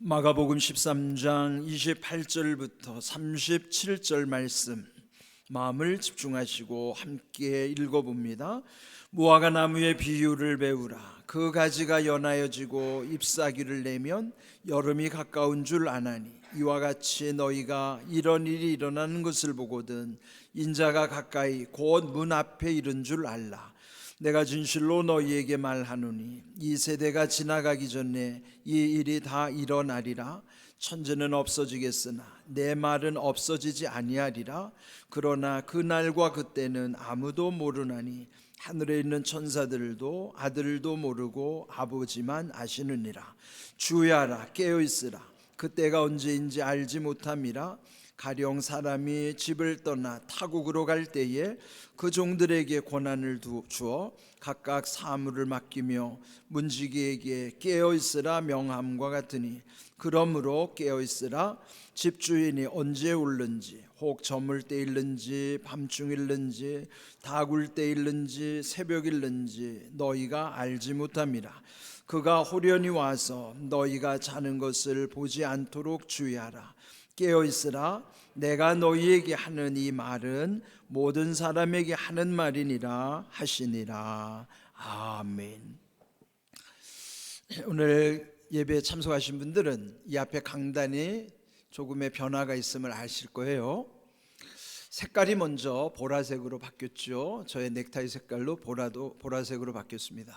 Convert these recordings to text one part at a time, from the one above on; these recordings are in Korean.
마가복음 13장 28절부터 37절 말씀 마음을 집중하시고 함께 읽어봅니다. 무화과 나무의 비유를 배우라. 그 가지가 연하여지고 잎사귀를 내면 여름이 가까운 줄 아나니 이와 같이 너희가 이런 일이 일어나는 것을 보거든 인자가 가까이 곧 문 앞에 이른 줄 알라. 내가 진실로 너희에게 말하노니 이 세대가 지나가기 전에 이 일이 다 일어나리라. 천지는 없어지겠으나 내 말은 없어지지 아니하리라. 그러나 그날과 그때는 아무도 모르나니 하늘에 있는 천사들도 아들도 모르고 아버지만 아시느니라. 주야라, 깨어있으라. 그때가 언제인지 알지 못함이라. 가령 사람이 집을 떠나 타국으로 갈 때에 그 종들에게 권한을 주어 각각 사물을 맡기며 문지기에게 깨어있으라 명함과 같으니 그러므로 깨어있으라. 집주인이 언제 올는지 혹 저물 때일는지 밤중일는지 다굴 때일는지 새벽일는지 너희가 알지 못함이라. 그가 호련히 와서 너희가 자는 것을 보지 않도록 주의하라. 깨어있으라. 내가 너희에게 하는 이 말은 모든 사람에게 하는 말이니라 하시니라. 아멘. 오늘 예배에 참석하신 분들은 이 앞에 강단이 조금의 변화가 있음을 아실 거예요. 색깔이 먼저 보라색으로 바뀌었죠. 저의 넥타이 색깔로 보라도 보라색으로 바뀌었습니다.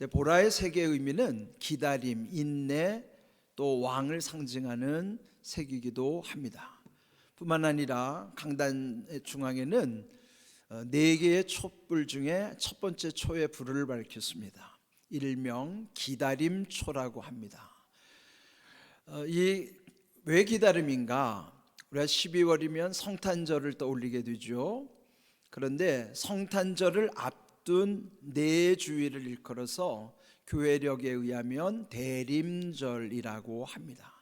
보라의 색의 의미는 기다림, 인내, 또 왕을 상징하는 색이기도 합니다. 뿐만 아니라 강단의 중앙에는 4개의 촛불 중에 첫 번째 초의 불을 밝혔습니다. 일명 기다림초라고 합니다. 왜 기다림인가? 우리가 12월이면 성탄절을 떠올리게 되죠. 그런데 성탄절을 앞둔 4주일을 일컬어서 교회력에 의하면 대림절이라고 합니다.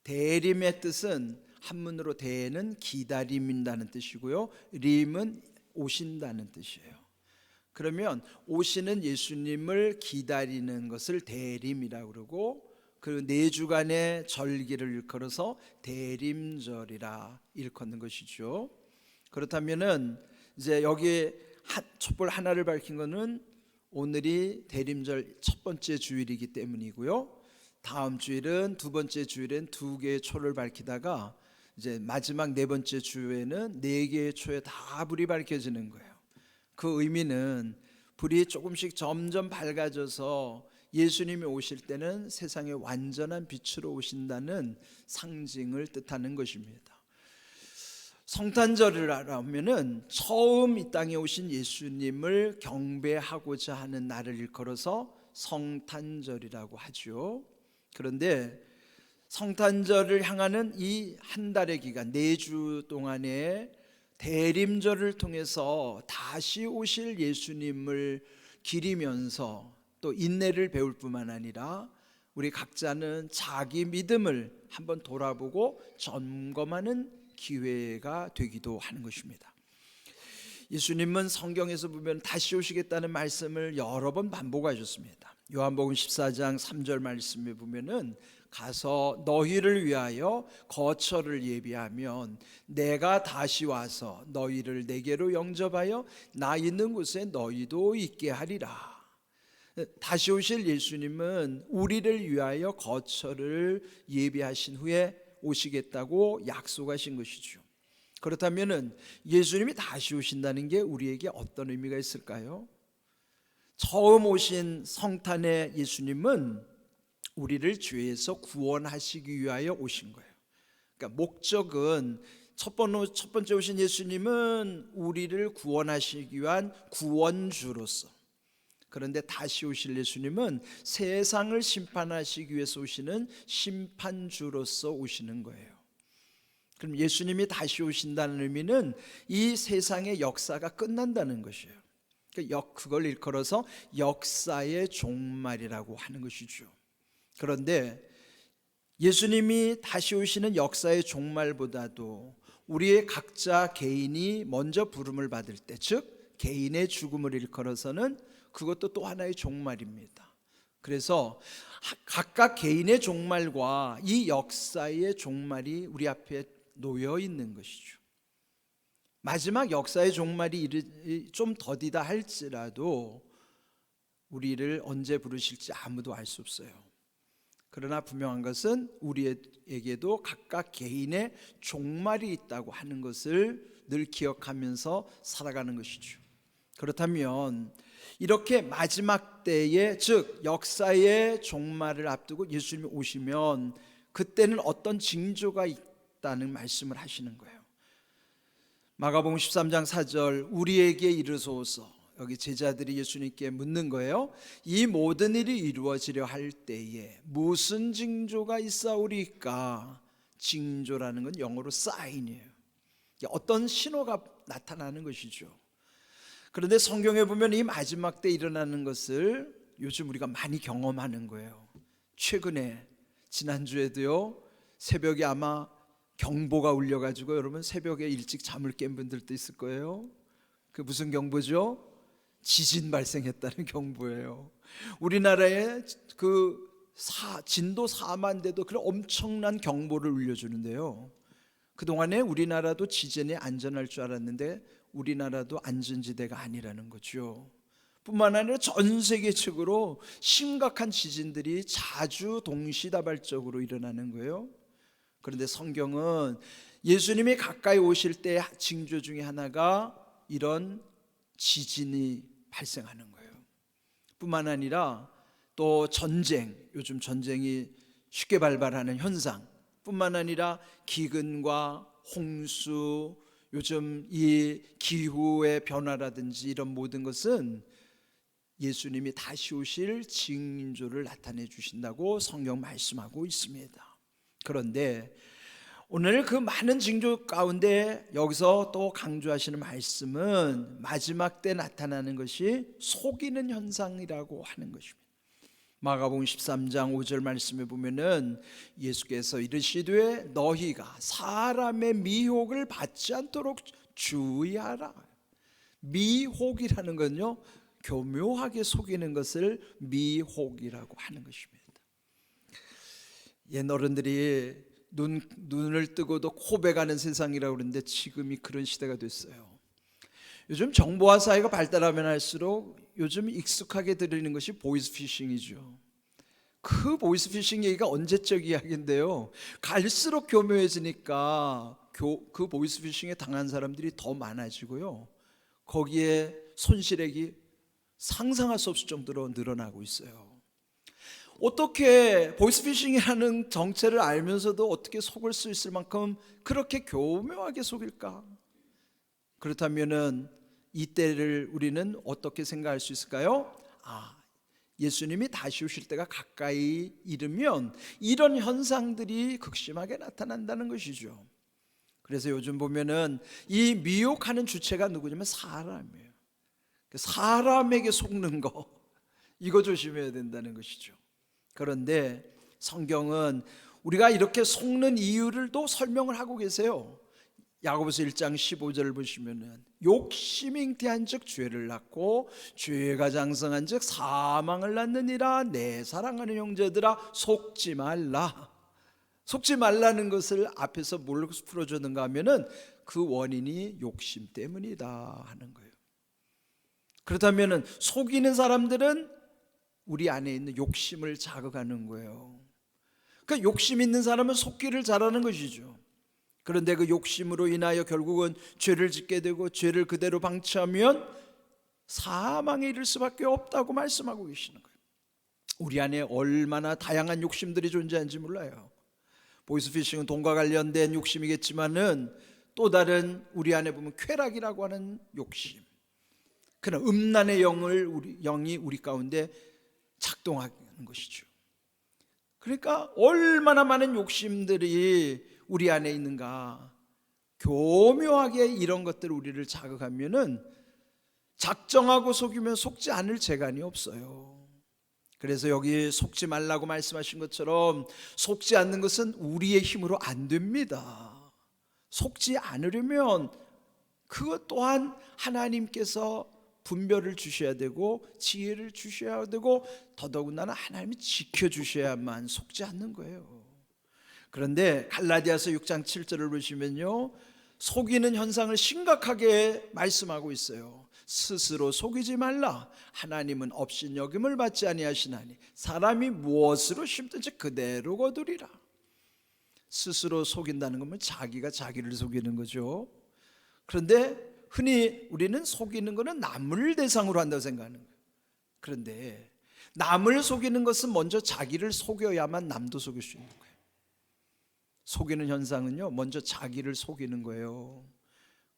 대림의 뜻은 한문으로 대는 기다림이라는 뜻이고요, 림은 오신다는 뜻이에요. 그러면 오시는 예수님을 기다리는 것을 대림이라고 그러고, 그 4주간의 절기를 일컬어서 대림절이라 일컫는 것이죠. 그렇다면은 이제 여기 촛불 하나를 밝힌 것은 오늘이 대림절 첫 번째 주일이기 때문이고요, 다음 주일은 두 번째 주일엔 2개의 초를 밝히다가 이제 마지막 4번째 주에는 4개의 초에 다 불이 밝혀지는 거예요. 그 의미는 불이 조금씩 점점 밝아져서 예수님이 오실 때는 세상의 완전한 빛으로 오신다는 상징을 뜻하는 것입니다. 성탄절을 하면은 처음 이 땅에 오신 예수님을 경배하고자 하는 날을 일컬어서 성탄절이라고 하죠. 그런데 성탄절을 향하는 이 한 달의 기간, 4주 동안의 대림절을 통해서 다시 오실 예수님을 기리면서 또 인내를 배울 뿐만 아니라 우리 각자는 자기 믿음을 한번 돌아보고 점검하는 기회가 되기도 하는 것입니다. 예수님은 성경에서 보면 다시 오시겠다는 말씀을 여러 번 반복하셨습니다. 요한복음 14장 3절 말씀에 보면은 가서 너희를 위하여 거처를 예비하면 내가 다시 와서 너희를 내게로 영접하여 나 있는 곳에 너희도 있게 하리라. 다시 오실 예수님은 우리를 위하여 거처를 예비하신 후에 오시겠다고 약속하신 것이죠. 그렇다면 예수님이 다시 오신다는 게 우리에게 어떤 의미가 있을까요? 처음 오신 성탄의 예수님은 우리를 죄에서 구원하시기 위하여 오신 거예요. 그러니까 목적은 첫 번째 오신 예수님은 우리를 구원하시기 위한 구원주로서, 그런데 다시 오실 예수님은 세상을 심판하시기 위해서 오시는 심판주로서 오시는 거예요. 그럼 예수님이 다시 오신다는 의미는 이 세상의 역사가 끝난다는 것이에요. 그걸 일컬어서 역사의 종말이라고 하는 것이죠. 그런데 예수님이 다시 오시는 역사의 종말보다도 우리의 각자 개인이 먼저 부름을 받을 때, 즉 개인의 죽음을 일컬어서는 그것도 또 하나의 종말입니다. 그래서 각각 개인의 종말과 이 역사의 종말이 우리 앞에 놓여 있는 것이죠. 마지막 역사의 종말이 좀 더디다 할지라도 우리를 언제 부르실지 아무도 알 수 없어요. 그러나 분명한 것은 우리에게도 각각 개인의 종말이 있다고 하는 것을 늘 기억하면서 살아가는 것이죠. 그렇다면 이렇게 마지막 때에, 즉 역사의 종말을 앞두고 예수님이 오시면 그때는 어떤 징조가 있다는 말씀을 하시는 거예요. 마가복음 13장 4절, 우리에게 이르소서. 여기 제자들이 예수님께 묻는 거예요. 이 모든 일이 이루어지려 할 때에 무슨 징조가 있사오리까? 징조라는 건 영어로 사인이에요. 어떤 신호가 나타나는 것이죠. 그런데 성경에 보면 이 마지막 때 일어나는 것을 요즘 우리가 많이 경험하는 거예요. 최근에 지난주에도요, 새벽에 아마 경보가 울려가지고 여러분 새벽에 일찍 잠을 깬 분들도 있을 거예요. 그 무슨 경보죠? 지진 발생했다는 경보예요. 우리나라에 진도 4만대도 그런 엄청난 경보를 울려주는데요. 그동안에 우리나라도 지진에 안전할 줄 알았는데 우리나라도 안전지대가 아니라는 거죠. 뿐만 아니라 전 세계적으로 심각한 지진들이 자주 동시다발적으로 일어나는 거예요. 그런데 성경은 예수님이 가까이 오실 때 징조 중에 하나가 이런 지진이 발생하는 거예요. 뿐만 아니라 또 전쟁, 요즘 전쟁이 쉽게 발발하는 현상, 뿐만 아니라 기근과 홍수, 요즘 이 기후의 변화라든지 이런 모든 것은 예수님이 다시 오실 징조를 나타내 주신다고 성경 말씀하고 있습니다. 그런데 오늘 그 많은 징조 가운데 여기서 또 강조하시는 말씀은 마지막 때 나타나는 것이 속이는 현상이라고 하는 것입니다. 마가복음 13장 5절 말씀에 보면은 예수께서 이르시되 너희가 사람의 미혹을 받지 않도록 주의하라. 미혹이라는 건요, 교묘하게 속이는 것을 미혹이라고 하는 것입니다. 옛 어른들이 눈을 뜨고도 코베가는 세상이라고 그러는데 지금이 그런 시대가 됐어요. 요즘 정보화 사회가 발달하면 할수록 요즘 익숙하게 들리는 것이 보이스피싱이죠. 그 보이스피싱 얘기가 언제적 이야기인데요, 갈수록 교묘해지니까 그 보이스피싱에 당한 사람들이 더 많아지고요, 거기에 손실액이 상상할 수 없을 정도로 늘어나고 있어요. 어떻게 보이스피싱이라는 정체를 알면서도 어떻게 속을 수 있을 만큼 그렇게 교묘하게 속일까? 그렇다면은 이때를 우리는 어떻게 생각할 수 있을까요? 예수님이 다시 오실 때가 가까이 이르면 이런 현상들이 극심하게 나타난다는 것이죠. 그래서 요즘 보면은 이 미혹하는 주체가 누구냐면 사람이에요. 사람에게 속는 거, 이거 조심해야 된다는 것이죠. 그런데 성경은 우리가 이렇게 속는 이유를 또 설명을 하고 계세요. 야고보서 1장 15절을 보시면은 욕심이 잉태한 즉 죄를 낳고 죄가 장성한 즉 사망을 낳느니라. 내 사랑하는 형제들아 속지 말라. 속지 말라는 것을 앞에서 뭘로 풀어주는가 하면은 그 원인이 욕심 때문이다 하는 거예요. 그렇다면은 속이는 사람들은 우리 안에 있는 욕심을 자극하는 거예요. 그러니까 욕심 있는 사람은 속기를 잘하는 것이죠. 그런데 그 욕심으로 인하여 결국은 죄를 짓게 되고 죄를 그대로 방치하면 사망에 이를 수밖에 없다고 말씀하고 계시는 거예요. 우리 안에 얼마나 다양한 욕심들이 존재하는지 몰라요. 보이스피싱은 돈과 관련된 욕심이겠지만은 또 다른 우리 안에 보면 쾌락이라고 하는 욕심, 그런 음란의 영이 우리 가운데 작동하는 것이죠. 그러니까 얼마나 많은 욕심들이 우리 안에 있는가. 교묘하게 이런 것들을 우리를 자극하면은 작정하고 속이면 속지 않을 재간이 없어요. 그래서 여기 속지 말라고 말씀하신 것처럼 속지 않는 것은 우리의 힘으로 안 됩니다. 속지 않으려면 그것 또한 하나님께서 분별을 주셔야 되고 지혜를 주셔야 되고 더더군다나 하나님이 지켜주셔야만 속지 않는 거예요. 그런데 갈라디아서 6장 7절을 보시면요, 속이는 현상을 심각하게 말씀하고 있어요. 스스로 속이지 말라. 하나님은 업신여김을 받지 아니하시나니 사람이 무엇으로 심든지 그대로 거두리라. 스스로 속인다는 건 자기가 자기를 속이는 거죠. 그런데 흔히 우리는 속이는 것은 남을 대상으로 한다고 생각하는 거예요. 그런데 남을 속이는 것은 먼저 자기를 속여야만 남도 속일 수 있는 거예요. 속이는 현상은요, 먼저 자기를 속이는 거예요.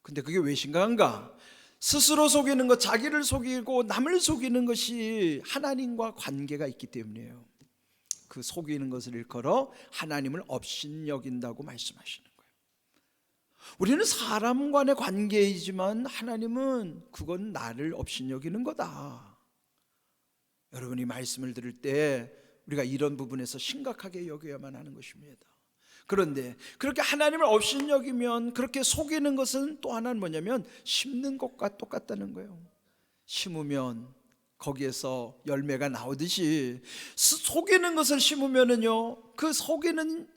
근데 그게 왜 심각한가? 스스로 속이는 것, 자기를 속이고 남을 속이는 것이 하나님과 관계가 있기 때문이에요. 그 속이는 것을 일컬어 하나님을 업신여긴다고 말씀하시는 거예요. 우리는 사람 간의 관계이지만 하나님은 그건 나를 업신여기는 거다. 여러분이 말씀을 들을 때 우리가 이런 부분에서 심각하게 여겨야만 하는 것입니다. 그런데 그렇게 하나님을 업신여기면 그렇게 속이는 것은 또 하나는 뭐냐면 심는 것과 똑같다는 거예요. 심으면 거기에서 열매가 나오듯이 속이는 것을 심으면은요, 그 속이는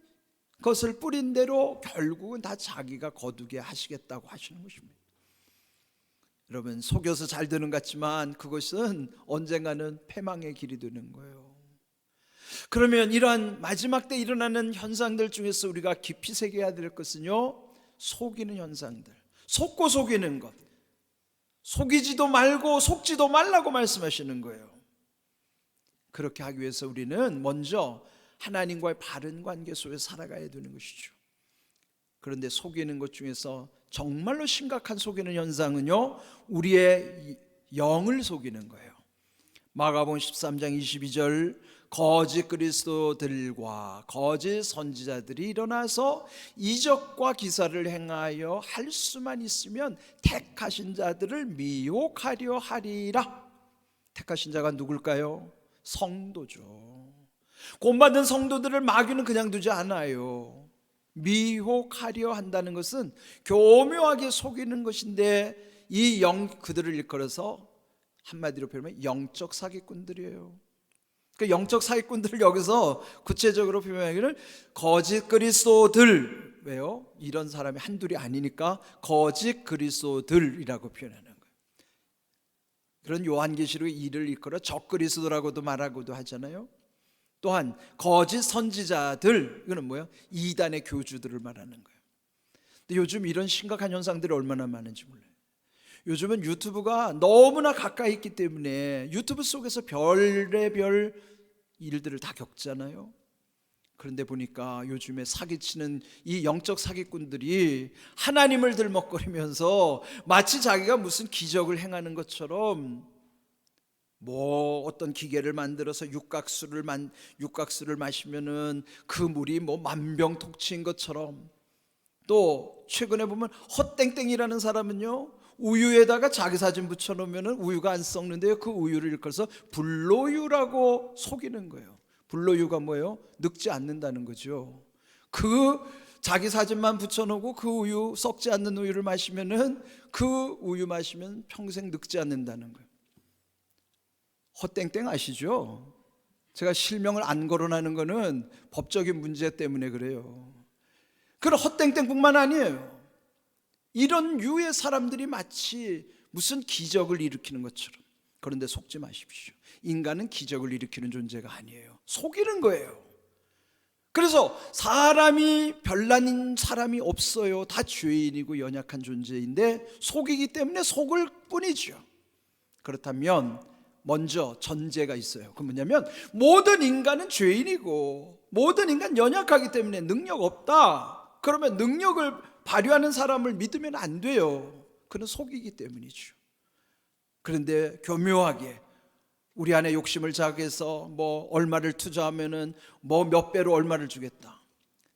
것을 뿌린 대로 결국은 다 자기가 거두게 하시겠다고 하시는 것입니다. 여러분, 속여서 잘 되는 것 같지만 그것은 언젠가는 패망의 길이 되는 거예요. 그러면 이러한 마지막 때 일어나는 현상들 중에서 우리가 깊이 새겨야 될 것은요, 속이는 현상들, 속고 속이는 것, 속이지도 말고 속지도 말라고 말씀하시는 거예요. 그렇게 하기 위해서 우리는 먼저 하나님과의 바른 관계 속에 살아가야 되는 것이죠. 그런데 속이는 것 중에서 정말로 심각한 속이는 현상은요, 우리의 영을 속이는 거예요. 마가복음 13장 22절, 거짓 그리스도들과 거짓 선지자들이 일어나서 이적과 기사를 행하여 할 수만 있으면 택하신 자들을 미혹하려 하리라. 택하신 자가 누굴까요? 성도죠. 구원받은 성도들을 마귀는 그냥 두지 않아요. 미혹하려 한다는 것은 교묘하게 속이는 것인데, 이 그들을 일컬어서 한마디로 표현하면 영적 사기꾼들이에요. 그 영적 사기꾼들을 여기서 구체적으로 표현하기를 거짓 그리스도들, 왜요? 이런 사람이 한둘이 아니니까 거짓 그리스도들이라고 표현하는 거예요. 그런 요한계시록의 이를 일컬어 적그리스도라고도 말하고도 하잖아요. 또한 거짓 선지자들, 이거는 뭐예요? 이단의 교주들을 말하는 거예요. 근데 요즘 이런 심각한 현상들이 얼마나 많은지 몰라요. 요즘은 유튜브가 너무나 가까이 있기 때문에 유튜브 속에서 별의별 일들을 다 겪잖아요. 그런데 보니까 요즘에 사기치는 이 영적 사기꾼들이 하나님을 들먹거리면서 마치 자기가 무슨 기적을 행하는 것처럼 뭐 어떤 기계를 만들어서 육각수를 마시면은 그 물이 뭐 만병통치인 것처럼, 또 최근에 보면 헛땡땡이라는 사람은요, 우유에다가 자기 사진 붙여놓으면 우유가 안 썩는데요, 그 우유를 일컬어서 불로유라고 속이는 거예요. 불로유가 뭐예요? 늙지 않는다는 거죠. 그 자기 사진만 붙여놓고 그 우유, 썩지 않는 우유를 마시면은 그 우유 마시면 평생 늙지 않는다는 거예요. 헛땡땡 아시죠? 제가 실명을 안 거론하는 거는 법적인 문제 때문에 그래요. 그런 헛땡땡뿐만 아니에요. 이런 유의 사람들이 마치 무슨 기적을 일으키는 것처럼. 그런데 속지 마십시오. 인간은 기적을 일으키는 존재가 아니에요. 속이는 거예요. 그래서 사람이 별난 사람이 없어요. 다 죄인이고 연약한 존재인데 속이기 때문에 속을 뿐이죠. 그렇다면 먼저 전제가 있어요. 그 뭐냐면 모든 인간은 죄인이고 모든 인간 연약하기 때문에 능력 없다. 그러면 능력을 발휘하는 사람을 믿으면 안 돼요. 그는 속이기 때문이죠. 그런데 교묘하게 우리 안에 욕심을 자극해서 뭐 얼마를 투자하면은 뭐 몇 배로 얼마를 주겠다,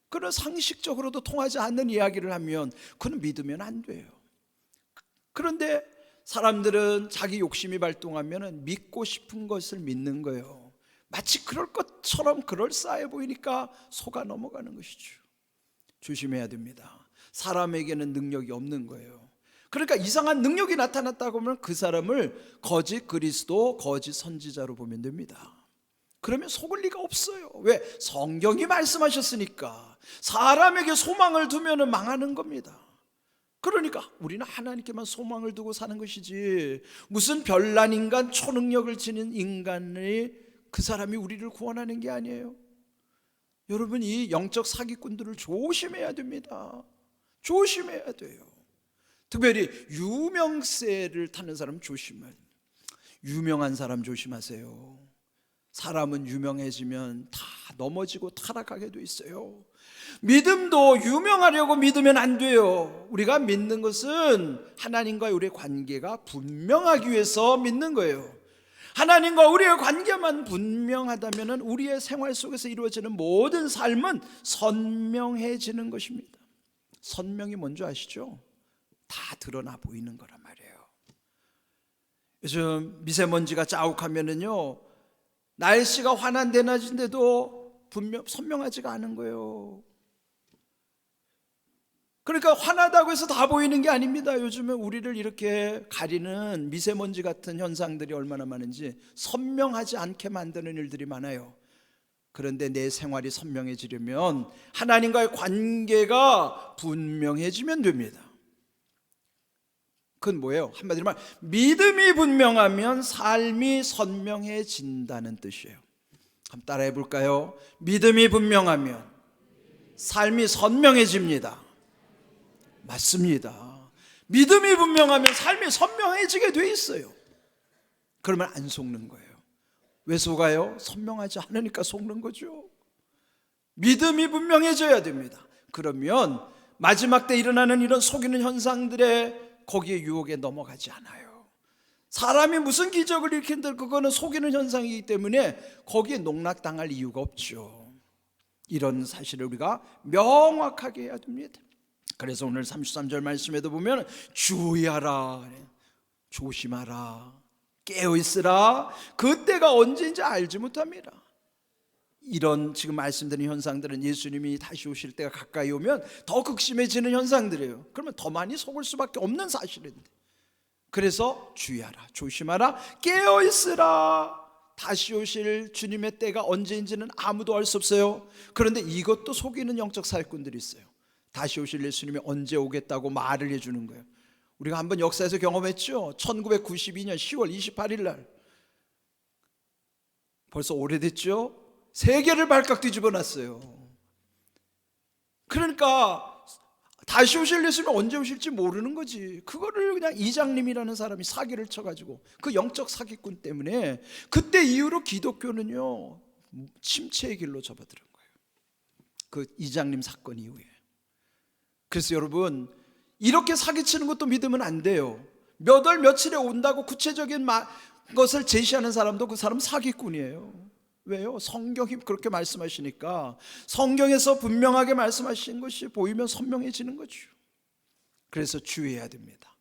그런 상식적으로도 통하지 않는 이야기를 하면 그는 믿으면 안 돼요. 그런데 사람들은 자기 욕심이 발동하면 믿고 싶은 것을 믿는 거예요. 마치 그럴 것처럼 그럴싸해 보이니까 속아 넘어가는 것이죠. 조심해야 됩니다. 사람에게는 능력이 없는 거예요. 그러니까 이상한 능력이 나타났다고 하면 그 사람을 거짓 그리스도, 거짓 선지자로 보면 됩니다. 그러면 속을 리가 없어요. 왜? 성경이 말씀하셨으니까. 사람에게 소망을 두면 망하는 겁니다. 그러니까 우리는 하나님께만 소망을 두고 사는 것이지, 무슨 별난 인간, 초능력을 지닌 인간의 그 사람이 우리를 구원하는 게 아니에요. 여러분, 이 영적 사기꾼들을 조심해야 됩니다. 조심해야 돼요. 특별히 유명세를 타는 사람 조심해야 돼요. 유명한 사람 조심하세요. 사람은 유명해지면 다 넘어지고 타락하게 돼 있어요. 믿음도 유명하려고 믿으면 안 돼요. 우리가 믿는 것은 하나님과의 우리의 관계가 분명하기 위해서 믿는 거예요. 하나님과 우리의 관계만 분명하다면 우리의 생활 속에서 이루어지는 모든 삶은 선명해지는 것입니다. 선명이 뭔지 아시죠? 다 드러나 보이는 거란 말이에요. 요즘 미세먼지가 자욱하면은요, 날씨가 환한 대낮인데도 선명하지가 않은 거예요. 그러니까 환하다고 해서 다 보이는 게 아닙니다. 요즘에 우리를 이렇게 가리는 미세먼지 같은 현상들이 얼마나 많은지 선명하지 않게 만드는 일들이 많아요. 그런데 내 생활이 선명해지려면 하나님과의 관계가 분명해지면 됩니다. 그건 뭐예요? 한마디로 말, 믿음이 분명하면 삶이 선명해진다는 뜻이에요. 한번 따라해 볼까요? 믿음이 분명하면 삶이 선명해집니다. 맞습니다. 믿음이 분명하면 삶이 선명해지게 돼 있어요. 그러면 안 속는 거예요. 왜 속아요? 선명하지 않으니까 속는 거죠. 믿음이 분명해져야 됩니다. 그러면 마지막 때 일어나는 이런 속이는 현상들에, 거기에 유혹에 넘어가지 않아요. 사람이 무슨 기적을 일으킨들 그거는 속이는 현상이기 때문에 거기에 농락당할 이유가 없죠. 이런 사실을 우리가 명확하게 해야 됩니다. 그래서 오늘 33절 말씀에도 보면 주의하라, 조심하라, 깨어있으라, 그때가 언제인지 알지 못합니다. 이런 지금 말씀드린 현상들은 예수님이 다시 오실 때가 가까이 오면 더 극심해지는 현상들이에요. 그러면 더 많이 속을 수밖에 없는 사실인데, 그래서 주의하라, 조심하라, 깨어있으라. 다시 오실 주님의 때가 언제인지는 아무도 알 수 없어요. 그런데 이것도 속이는 영적 사기꾼들이 있어요. 다시 오실 예수님이 언제 오겠다고 말을 해주는 거예요. 우리가 한번 역사에서 경험했죠. 1992년 10월 28일 날, 벌써 오래됐죠. 세계를 발칵 뒤집어 놨어요. 그러니까 다시 오실 예수님이 언제 오실지 모르는 거지. 그거를 그냥 이장님이라는 사람이 사기를 쳐가지고, 그 영적 사기꾼 때문에 그때 이후로 기독교는요 침체의 길로 접어들은 거예요. 그 이장님 사건 이후에. 그래서 여러분, 이렇게 사기치는 것도 믿으면 안 돼요. 몇 월 며칠에 온다고 구체적인 것을 제시하는 사람도 그 사람 사기꾼이에요. 왜요? 성경이 그렇게 말씀하시니까, 성경에서 분명하게 말씀하신 것이 보이면 선명해지는 거죠. 그래서 주의해야 됩니다.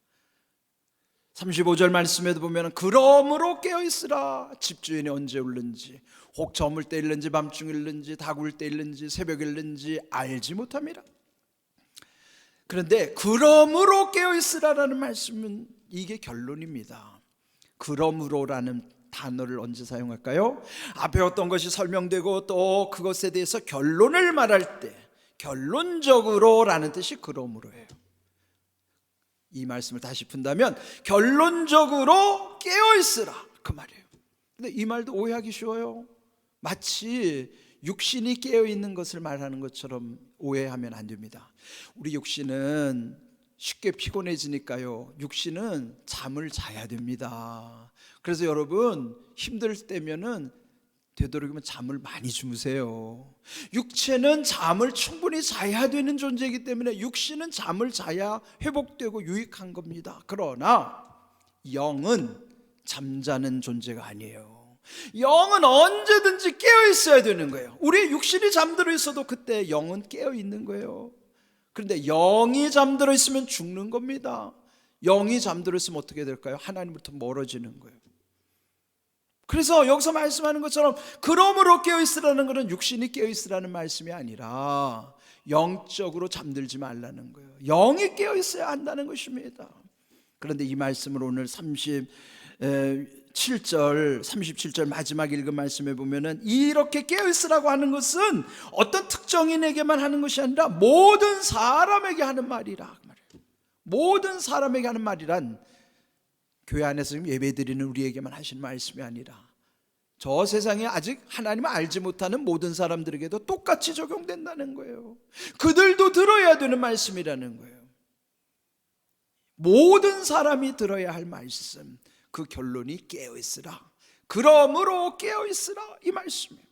35절 말씀에도 보면 그러므로 깨어있으라. 집주인이 언제 올는지, 혹 저물 때 일는지 밤중에 일는지 다구울 때 일는지 새벽에 일는지 알지 못합니다. 그런데 그러므로 깨어있으라라는 말씀은 이게 결론입니다. 그러므로라는 단어를 언제 사용할까요? 앞에 어떤 것이 설명되고 또 그것에 대해서 결론을 말할 때, 결론적으로 라는 뜻이 그러므로예요. 이 말씀을 다시 푼다면 결론적으로 깨어있으라, 그 말이에요. 근데 이 말도 오해하기 쉬워요. 마치 육신이 깨어있는 것을 말하는 것처럼 오해하면 안 됩니다. 우리 육신은 쉽게 피곤해지니까요, 육신은 잠을 자야 됩니다. 그래서 여러분, 힘들 때면은 되도록이면 잠을 많이 주무세요. 육체는 잠을 충분히 자야 되는 존재이기 때문에 육신은 잠을 자야 회복되고 유익한 겁니다. 그러나 영은 잠자는 존재가 아니에요. 영은 언제든지 깨어 있어야 되는 거예요. 우리 육신이 잠들어 있어도 그때 영은 깨어 있는 거예요. 그런데 영이 잠들어 있으면 죽는 겁니다. 영이 잠들어 있으면 어떻게 될까요? 하나님부터 멀어지는 거예요. 그래서 여기서 말씀하는 것처럼 그러므로 깨어있으라는 것은 육신이 깨어있으라는 말씀이 아니라 영적으로 잠들지 말라는 거예요. 영이 깨어있어야 한다는 것입니다. 그런데 이 말씀을 오늘 37절 마지막 읽은 말씀에 보면은 이렇게 깨어있으라고 하는 것은 어떤 특정인에게만 하는 것이 아니라 모든 사람에게 하는 말이라. 모든 사람에게 하는 말이란 교회 안에서 지금 예배드리는 우리에게만 하시는 말씀이 아니라 저 세상에 아직 하나님을 알지 못하는 모든 사람들에게도 똑같이 적용된다는 거예요. 그들도 들어야 되는 말씀이라는 거예요. 모든 사람이 들어야 할 말씀, 그 결론이 깨어있으라. 그러므로 깨어있으라, 이 말씀이에요.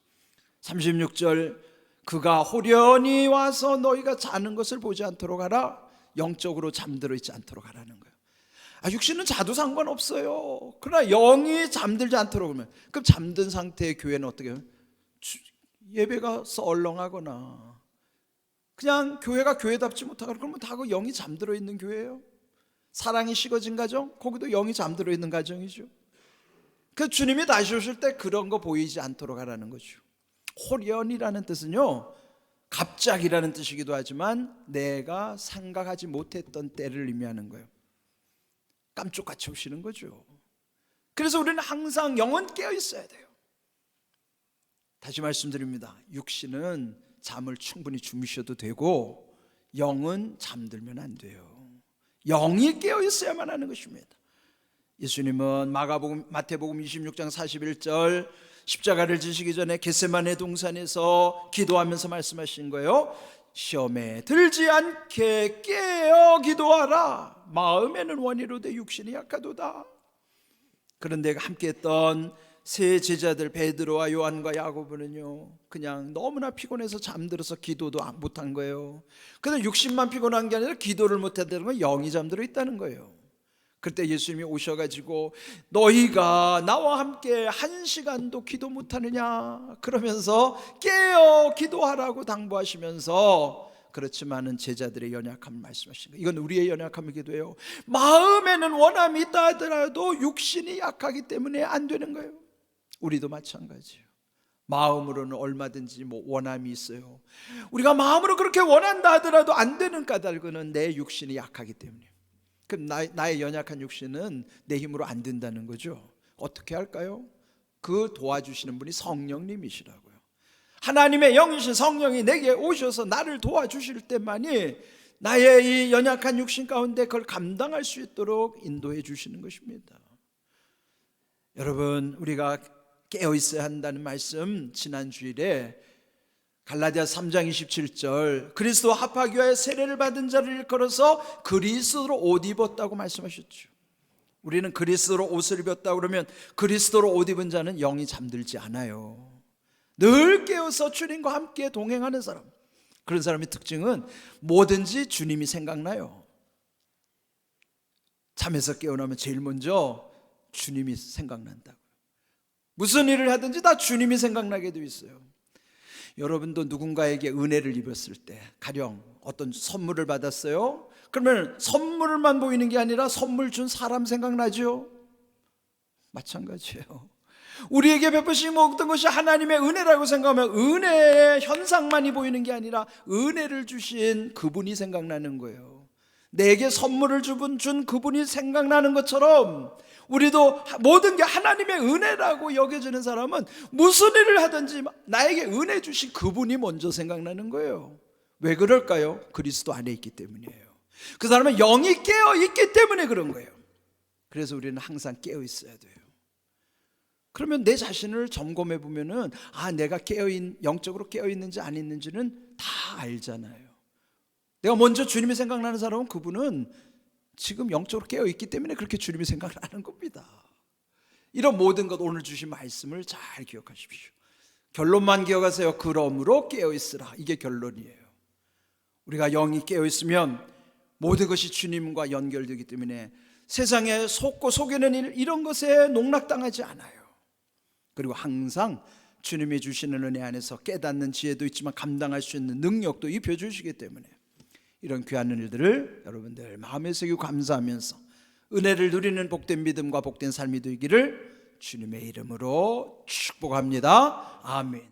36절, 그가 호련히 와서 너희가 자는 것을 보지 않도록 하라. 영적으로 잠들어 있지 않도록 하라는 거예요. 육신은 자도 상관없어요. 그러나 영이 잠들지 않도록 하면, 그럼 잠든 상태의 교회는 어떻게 해요? 예배가 썰렁하거나 그냥 교회가 교회답지 못하거나 그러면 다 그 영이 잠들어 있는 교회예요. 사랑이 식어진 가정, 거기도 영이 잠들어 있는 가정이죠. 그 주님이 다시 오실 때 그런 거 보이지 않도록 하라는 거죠. 호련이라는 뜻은요, 갑자기라는 뜻이기도 하지만 내가 생각하지 못했던 때를 의미하는 거예요. 깜짝같이 오시는 거죠. 그래서 우리는 항상 영은 깨어 있어야 돼요. 다시 말씀드립니다. 육신은 잠을 충분히 주무셔도 되고 영은 잠들면 안 돼요. 영이 깨어 있어야만 하는 것입니다. 예수님은 마태복음 26장 41절 십자가를 지시기 전에 겟세마네 동산에서 기도하면서 말씀하신 거예요. 시험에 들지 않게 깨어 기도하라. 마음에는 원이로되 육신이 약하도다. 그런데 함께했던 세 제자들 베드로와 요한과 야고보는요, 그냥 너무나 피곤해서 잠들어서 기도도 못한 거예요. 그런데 육신만 피곤한 게 아니라 기도를 못했다는 건 영이 잠들어 있다는 거예요. 그때 예수님이 오셔가지고 너희가 나와 함께 1시간도 기도 못하느냐 그러면서 깨어 기도하라고 당부하시면서, 그렇지만은 제자들의 연약함을 말씀하신 거예요. 이건 우리의 연약함이기도 해요. 마음에는 원함이 있다 하더라도 육신이 약하기 때문에 안 되는 거예요. 우리도 마찬가지예요. 마음으로는 얼마든지 원함이 있어요. 우리가 마음으로 그렇게 원한다 하더라도 안 되는 까닭은 내 육신이 약하기 때문이에요. 그럼 나의 연약한 육신은 내 힘으로 안 된다는 거죠. 어떻게 할까요? 그 도와주시는 분이 성령님이시라고요. 하나님의 영이신 성령이 내게 오셔서 나를 도와주실 때만이 나의 이 연약한 육신 가운데 그걸 감당할 수 있도록 인도해 주시는 것입니다. 여러분, 우리가 깨어 있어야 한다는 말씀, 지난 주일에 갈라디아서 3장 27절 그리스도 합하기와의 세례를 받은 자를 일컬어서 그리스도로 옷 입었다고 말씀하셨죠. 우리는 그리스도로 옷을 입었다 그러면 그리스도로 옷 입은 자는 영이 잠들지 않아요. 늘 깨어서 주님과 함께 동행하는 사람, 그런 사람의 특징은 뭐든지 주님이 생각나요. 잠에서 깨어나면 제일 먼저 주님이 생각난다고요. 무슨 일을 하든지 다 주님이 생각나게 돼 있어요. 여러분도 누군가에게 은혜를 입었을 때, 가령 어떤 선물을 받았어요. 그러면 선물만 보이는 게 아니라 선물 준 사람 생각나죠? 마찬가지예요. 우리에게 베푸신 어떤 것이 하나님의 은혜라고 생각하면 은혜의 현상만이 보이는 게 아니라 은혜를 주신 그분이 생각나는 거예요. 내게 선물을 준 그분이 생각나는 것처럼 우리도 모든 게 하나님의 은혜라고 여겨지는 사람은 무슨 일을 하든지 나에게 은혜 주신 그분이 먼저 생각나는 거예요. 왜 그럴까요? 그리스도 안에 있기 때문이에요. 그 사람은 영이 깨어 있기 때문에 그런 거예요. 그래서 우리는 항상 깨어 있어야 돼요. 그러면 내 자신을 점검해 보면은 내가 영적으로 깨어 있는지 안 있는지는 다 알잖아요. 내가 먼저 주님이 생각나는 사람은 그분은 지금 영적으로 깨어 있기 때문에 그렇게 주님이 생각나는 겁니다. 이런 모든 것, 오늘 주신 말씀을 잘 기억하십시오. 결론만 기억하세요. 그러므로 깨어 있으라. 이게 결론이에요. 우리가 영이 깨어 있으면 모든 것이 주님과 연결되기 때문에 세상에 속고 속이는 일, 이런 것에 농락당하지 않아요. 그리고 항상 주님이 주시는 은혜 안에서 깨닫는 지혜도 있지만 감당할 수 있는 능력도 입혀주시기 때문에 이런 귀한 일들을 여러분들 마음에 새기고 감사하면서 은혜를 누리는 복된 믿음과 복된 삶이 되기를 주님의 이름으로 축복합니다. 아멘.